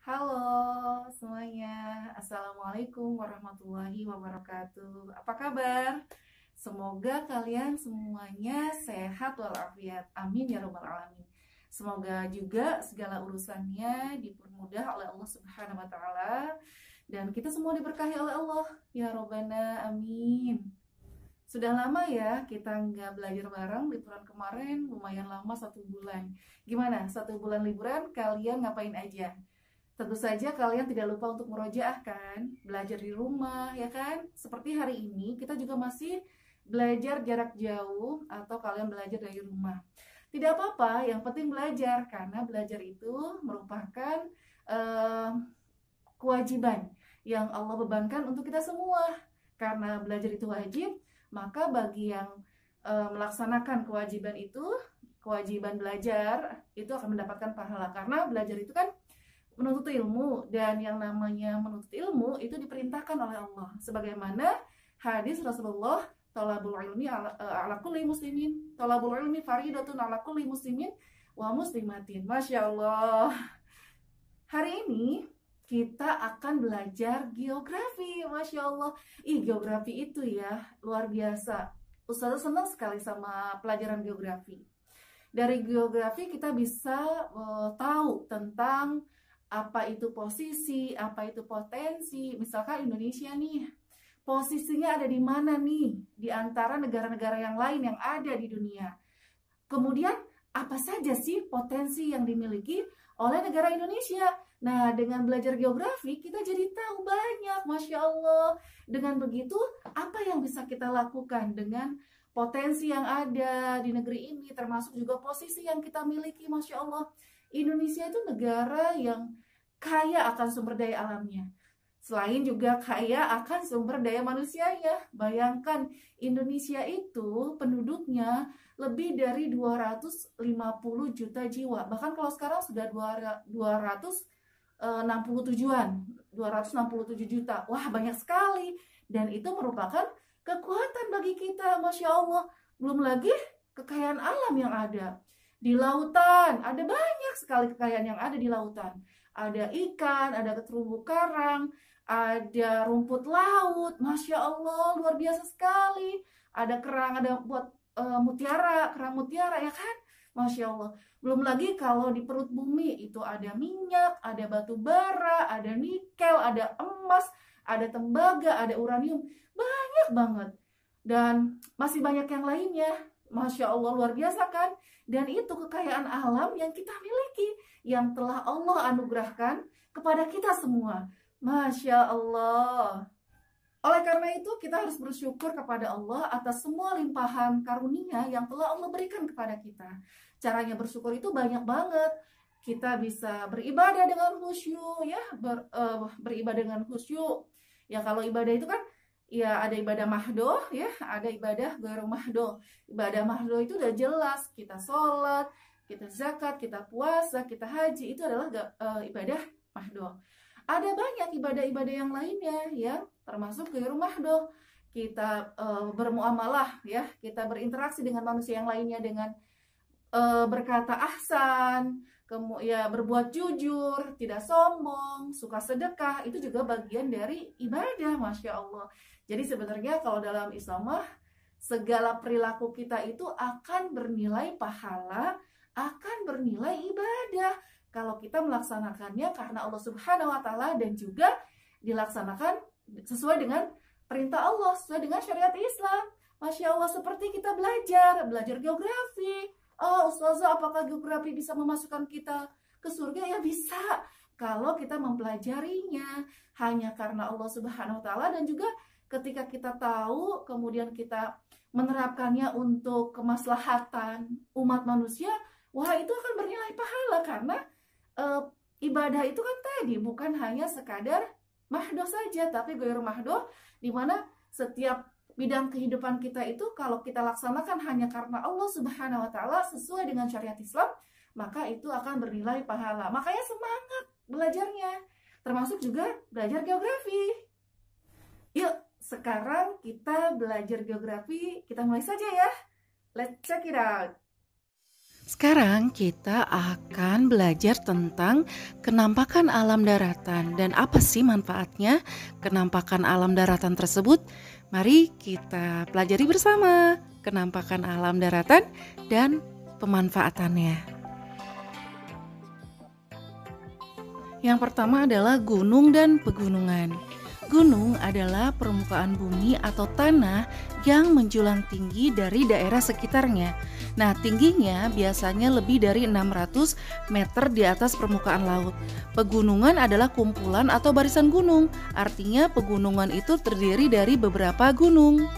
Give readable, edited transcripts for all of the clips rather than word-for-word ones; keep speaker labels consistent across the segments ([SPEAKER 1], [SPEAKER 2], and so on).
[SPEAKER 1] Halo semuanya, Assalamualaikum warahmatullahi wabarakatuh. Apa kabar? Semoga kalian semuanya sehat walafiat. Amin ya robbal alamin. Semoga juga segala urusannya dipermudah oleh Allah Subhanahu wa Ta'ala, dan kita semua diberkahi oleh Allah ya robbana amin. Sudah lama ya kita nggak belajar bareng. Liburan kemarin lumayan lama, 1 bulan. Gimana? 1 bulan liburan kalian ngapain aja? Tentu saja kalian tidak lupa untuk murojaah kan, belajar di rumah ya kan. Seperti hari ini kita juga masih belajar jarak jauh atau kalian belajar dari rumah. Tidak apa-apa, yang penting belajar karena belajar itu merupakan eh, kewajiban yang Allah bebankan untuk kita semua. Karena belajar itu wajib, maka bagi yang melaksanakan kewajiban itu, kewajiban belajar itu akan mendapatkan pahala, karena belajar itu kan menuntut ilmu, dan yang namanya menuntut ilmu itu diperintahkan oleh Allah, sebagaimana hadis Rasulullah, talabul ilmi ala kulli muslimin, talabul ilmi faridatun ala kulli muslimin wa muslimatin. Masya Allah. Hari ini kita akan belajar geografi. Masya Allah. Geografi itu ya luar biasa. Ustazah senang sekali sama pelajaran geografi. Dari geografi kita bisa tahu tentang apa itu posisi, apa itu potensi. Misalkan Indonesia nih, posisinya ada di mana nih di antara negara-negara yang lain yang ada di dunia. Kemudian apa saja sih potensi yang dimiliki oleh negara Indonesia? Nah, dengan belajar geografi kita jadi tahu banyak, Masya Allah. Dengan begitu, apa yang bisa kita lakukan dengan potensi yang ada di negeri ini, termasuk juga posisi yang kita miliki, Masya Allah. Indonesia itu negara yang kaya akan sumber daya alamnya. Selain juga kaya akan sumber daya manusianya. Bayangkan, Indonesia itu penduduknya lebih dari 250 juta jiwa. Bahkan kalau sekarang sudah 267-an, 267 juta. Wah, banyak sekali. Dan itu merupakan kekuatan bagi kita, Masya Allah. Belum lagi kekayaan alam yang ada. Di lautan, ada banyak sekali kekayaan yang ada di lautan. Ada ikan, ada terumbu karang, ada rumput laut. Masya Allah, luar biasa sekali. Ada kerang, ada buat mutiara, kerang mutiara ya kan? Masya Allah. Belum lagi kalau di perut bumi itu ada minyak, ada batu bara, ada nikel, ada emas, ada tembaga, ada uranium. Banyak banget. Dan masih banyak yang lainnya. Masya Allah, luar biasa kan? Dan itu kekayaan alam yang kita miliki, yang telah Allah anugerahkan kepada kita semua. Masya Allah. Oleh karena itu kita harus bersyukur kepada Allah atas semua limpahan karunia yang telah Allah berikan kepada kita. Caranya bersyukur itu banyak banget. Kita bisa beribadah dengan khusyuk ya, beribadah dengan khusyuk. Ya kalau ibadah itu kan ya ada ibadah mahdoh ya, ada ibadah ghairu mahdoh. Ibadah mahdoh itu udah jelas, kita sholat, kita zakat, kita puasa, kita haji, itu adalah ibadah mahdoh. Ada banyak ibadah-ibadah yang lainnya ya, termasuk ghairu mahdoh. Kita bermuamalah ya, kita berinteraksi dengan manusia yang lainnya dengan berkata ahsan, ya berbuat jujur, tidak sombong, suka sedekah, itu juga bagian dari ibadah, Masya Allah. Jadi sebenarnya kalau dalam Islam segala perilaku kita itu akan bernilai pahala, akan bernilai ibadah kalau kita melaksanakannya karena Allah Subhanahu wa Ta'ala, dan juga dilaksanakan sesuai dengan perintah Allah, sesuai dengan syariat Islam. Masya Allah, seperti kita belajar geografi. Oh, Ustazah, apakah geografi bisa memasukkan kita ke surga? Ya bisa, kalau kita mempelajarinya hanya karena Allah Subhanahu wa Ta'ala, dan juga ketika kita tahu, kemudian kita menerapkannya untuk kemaslahatan umat manusia, wah itu akan bernilai pahala, karena ibadah itu kan tadi bukan hanya sekadar mahdoh saja, tapi ghairu mahdoh, di mana setiap bidang kehidupan kita itu kalau kita laksanakan hanya karena Allah Subhanahu wa Ta'ala sesuai dengan syariat Islam, maka itu akan bernilai pahala. Makanya semangat belajarnya, termasuk juga belajar geografi. Yuk, sekarang kita belajar geografi. Kita mulai saja ya. Let's check it out.
[SPEAKER 2] Sekarang kita akan belajar tentang kenampakan alam daratan dan apa sih manfaatnya kenampakan alam daratan tersebut. Mari kita pelajari bersama kenampakan alam daratan dan pemanfaatannya. Yang pertama adalah gunung dan pegunungan. Gunung adalah permukaan bumi atau tanah yang menjulang tinggi dari daerah sekitarnya. Nah, tingginya biasanya lebih dari 600 meter di atas permukaan laut. Pegunungan adalah kumpulan atau barisan gunung. Artinya pegunungan itu terdiri dari beberapa gunung.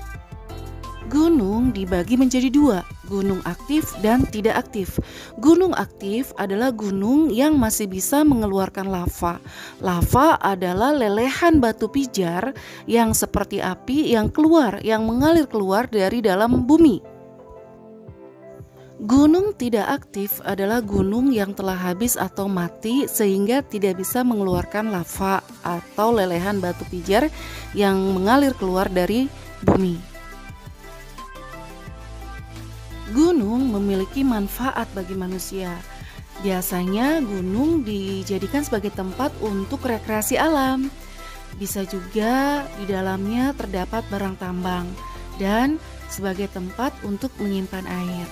[SPEAKER 2] Gunung dibagi menjadi dua, gunung aktif dan tidak aktif. Gunung aktif adalah gunung yang masih bisa mengeluarkan lava. Lava adalah lelehan batu pijar yang seperti api yang mengalir keluar dari dalam bumi. Gunung tidak aktif adalah gunung yang telah habis atau mati sehingga tidak bisa mengeluarkan lava atau lelehan batu pijar yang mengalir keluar dari bumi. Gunung memiliki manfaat bagi manusia. Biasanya gunung dijadikan sebagai tempat untuk rekreasi alam. Bisa juga di dalamnya terdapat barang tambang dan sebagai tempat untuk menyimpan air.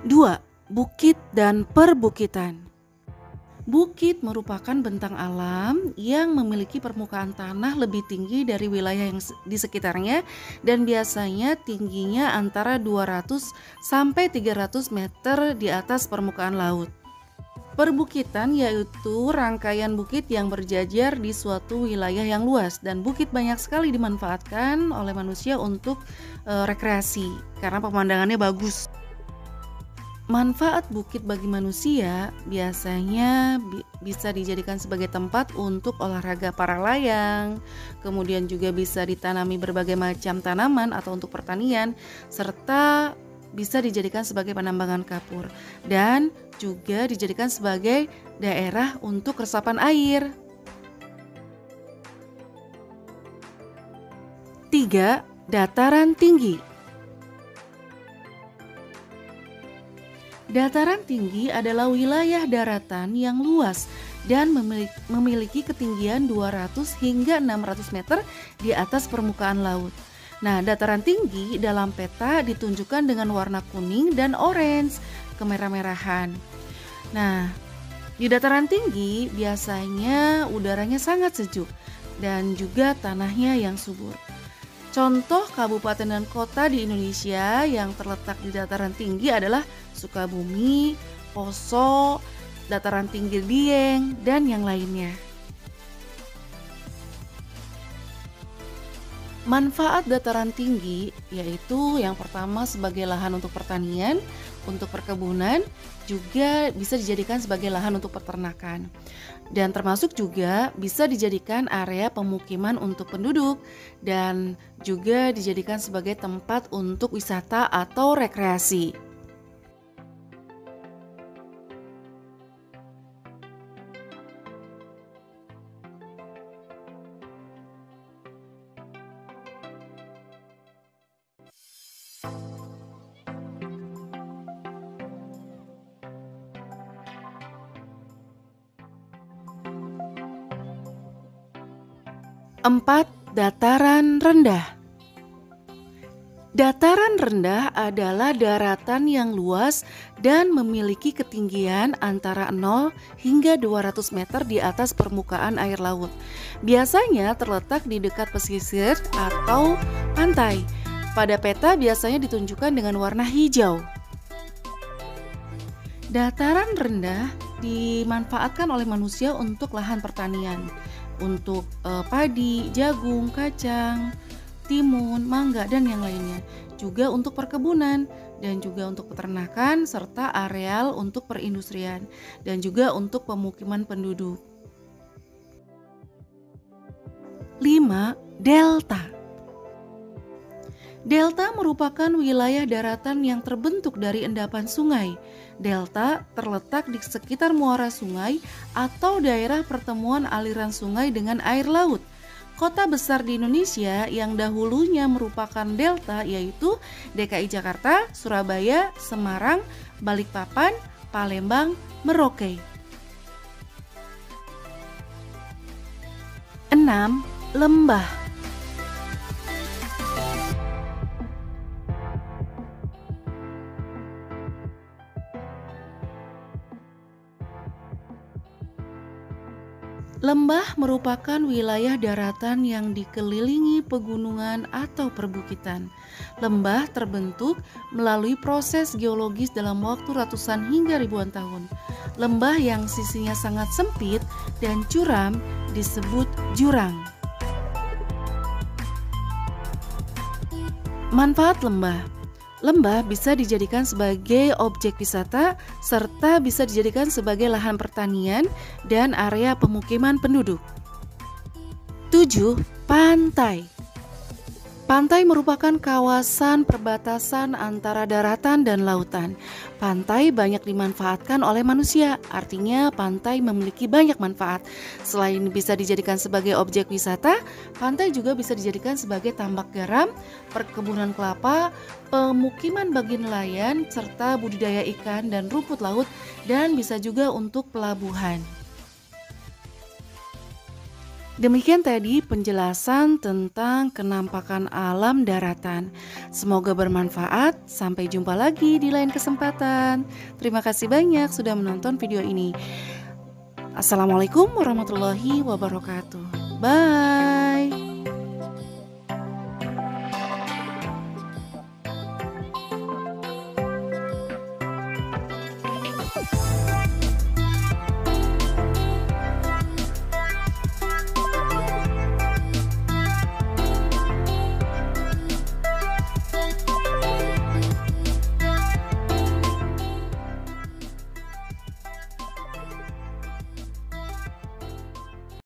[SPEAKER 2] 2. Bukit dan perbukitan. Bukit merupakan bentang alam yang memiliki permukaan tanah lebih tinggi dari wilayah yang di sekitarnya dan biasanya tingginya antara 200 sampai 300 meter di atas permukaan laut. Perbukitan yaitu rangkaian bukit yang berjajar di suatu wilayah yang luas dan bukit banyak sekali dimanfaatkan oleh manusia untuk rekreasi karena pemandangannya bagus. Manfaat bukit bagi manusia biasanya bisa dijadikan sebagai tempat untuk olahraga para layang, kemudian juga bisa ditanami berbagai macam tanaman atau untuk pertanian, serta bisa dijadikan sebagai penambangan kapur dan juga dijadikan sebagai daerah untuk resapan air. 3. Dataran tinggi. Dataran tinggi adalah wilayah daratan yang luas dan memiliki ketinggian 200 hingga 600 meter di atas permukaan laut. Nah, dataran tinggi dalam peta ditunjukkan dengan warna kuning dan orange, kemerah-merahan. Nah, di dataran tinggi biasanya udaranya sangat sejuk dan juga tanahnya yang subur. Contoh kabupaten dan kota di Indonesia yang terletak di dataran tinggi adalah Sukabumi, Poso, dataran tinggi Dieng, dan yang lainnya. Manfaat dataran tinggi yaitu yang pertama sebagai lahan untuk pertanian, untuk perkebunan, juga bisa dijadikan sebagai lahan untuk peternakan. Dan termasuk juga bisa dijadikan area pemukiman untuk penduduk dan juga dijadikan sebagai tempat untuk wisata atau rekreasi. Empat, dataran rendah. Dataran rendah adalah daratan yang luas dan memiliki ketinggian antara 0 hingga 200 meter di atas permukaan air laut. Biasanya terletak di dekat pesisir atau pantai. Pada peta biasanya ditunjukkan dengan warna hijau. Dataran rendah dimanfaatkan oleh manusia untuk lahan pertanian, untuk padi, jagung, kacang, timun, mangga, dan yang lainnya. Juga untuk perkebunan dan juga untuk peternakan serta areal untuk perindustrian dan juga untuk pemukiman penduduk. 5. Delta. Delta merupakan wilayah daratan yang terbentuk dari endapan sungai. Delta terletak di sekitar muara sungai atau daerah pertemuan aliran sungai dengan air laut. Kota besar di Indonesia yang dahulunya merupakan delta yaitu DKI Jakarta, Surabaya, Semarang, Balikpapan, Palembang, Merauke. 6. Lembah. Lembah merupakan wilayah daratan yang dikelilingi pegunungan atau perbukitan. Lembah terbentuk melalui proses geologis dalam waktu ratusan hingga ribuan tahun. Lembah yang sisinya sangat sempit dan curam disebut jurang. Manfaat lembah. Lembah bisa dijadikan sebagai objek wisata serta bisa dijadikan sebagai lahan pertanian dan area pemukiman penduduk. 7. Pantai. Pantai merupakan kawasan perbatasan antara daratan dan lautan. Pantai banyak dimanfaatkan oleh manusia, artinya pantai memiliki banyak manfaat. Selain bisa dijadikan sebagai objek wisata, pantai juga bisa dijadikan sebagai tambak garam, perkebunan kelapa, pemukiman bagi nelayan, serta budidaya ikan dan rumput laut, dan bisa juga untuk pelabuhan. Demikian tadi penjelasan tentang kenampakan alam daratan. Semoga bermanfaat. Sampai jumpa lagi di lain kesempatan. Terima kasih banyak sudah menonton video ini. Assalamualaikum warahmatullahi wabarakatuh. Bye.